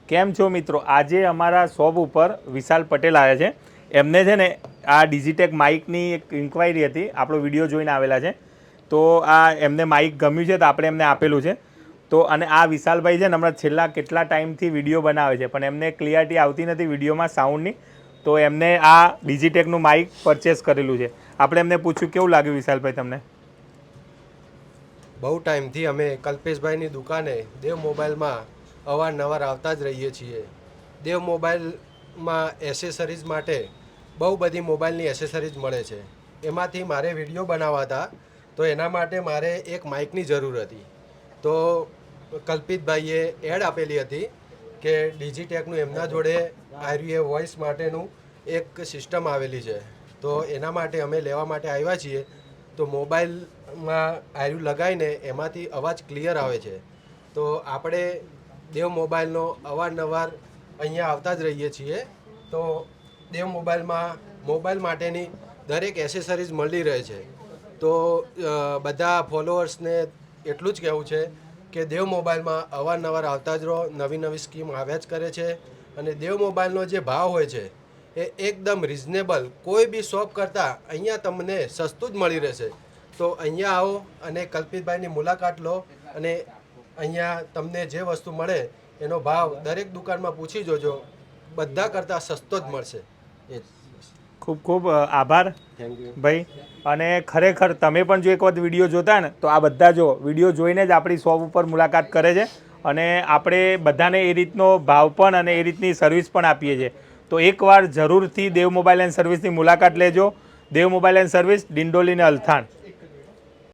કેમ છો મિત્રો? આજે અમારા શોપ ઉપર વિશાલ પટેલ આવ્યા છે. એમને છે ને આ ડિજિટેક માઇકની એક ઇન્ક્વાયરી હતી, આપણો વિડીયો જોઈને આવેલા છે. તો આ એમને માઇક ગમ્યું છે તો આપણે એમને આપેલું છે. તો અને આ વિશાલભાઈ છે ને હમણાં છેલ્લા કેટલા ટાઈમથી વિડીયો બનાવે છે, પણ એમને ક્લિયરિટી આવતી નથી વિડીયોમાં સાઉન્ડની. તો એમને આ ડિજિટેકનું માઇક પરચેસ કરેલું છે. આપણે એમને પૂછ્યું કેવું લાગ્યું વિશાલભાઈ તમને? બહુ ટાઈમથી અમે કલ્પેશભાઈની દુકાને દેવ મોબાઈલમાં અવારનવાર આવતા જ રહીએ છીએ. દેવ મોબાઈલમાં એસેસરીઝ માટે બહુ બધી મોબાઈલની એસેસરીઝ મળે છે. એમાંથી મારે વિડીયો બનાવવા હતા, તો એના માટે મારે એક માઇકની જરૂર હતી. તો કલ્પિતભાઈએ એડ આપેલી હતી કે ડિજિટેકનું એમના જોડે આર્યુએ વોઇસ માટેનું એક સિસ્ટમ આવેલી છે. તો એના માટે અમે લેવા માટે આવ્યા છીએ. તો મોબાઈલમાં આર્યુ લગાવીને એમાંથી અવાજ ક્લિયર આવે છે. તો આપણે દેવ મોબાઈલનો અવારનવાર અહીંયા આવતા જ રહીએ છીએ. તો દેવ મોબાઈલમાં મોબાઈલ માટેની દરેક એસેસરીઝ મળી રહે છે. તો બધા ફોલોઅર્સને એટલું જ કહેવું છે કે દેવ મોબાઈલમાં અવારનવાર આવતા જ રહો. નવી નવી સ્કીમ આવ્યા જ કરે છે. અને દેવ મોબાઈલનો જે ભાવ હોય છે એ એકદમ રિઝનેબલ, કોઈ બી શોપ કરતાં અહીંયા તમને સસ્તું જ મળી રહેશે. તો અહીંયા આવો અને કલ્પિતભાઈની મુલાકાત લો અને અહીંયા તમને જે વસ્તુ મળે એનો ભાવ દરેક દુકાનમાં પૂછી જોજો, બધા કરતાં સસ્તો જ મળશે. ખૂબ ખૂબ આભાર ભાઈ. અને ખરેખર તમે પણ જો એક વખત વિડીયો જોતા ને તો આ બધા જો વિડીયો જોઈને જ આપણી શોપ ઉપર મુલાકાત કરે છે. અને આપણે બધાને એ રીતનો ભાવ પણ અને એ રીતની સર્વિસ પણ આપીએ છીએ. તો એકવાર જરૂરથી દેવ મોબાઈલ એન્ડ સર્વિસની મુલાકાત લેજો. દેવ મોબાઈલ એન્ડ સર્વિસ, ડિંડોલી ને અલથાણ.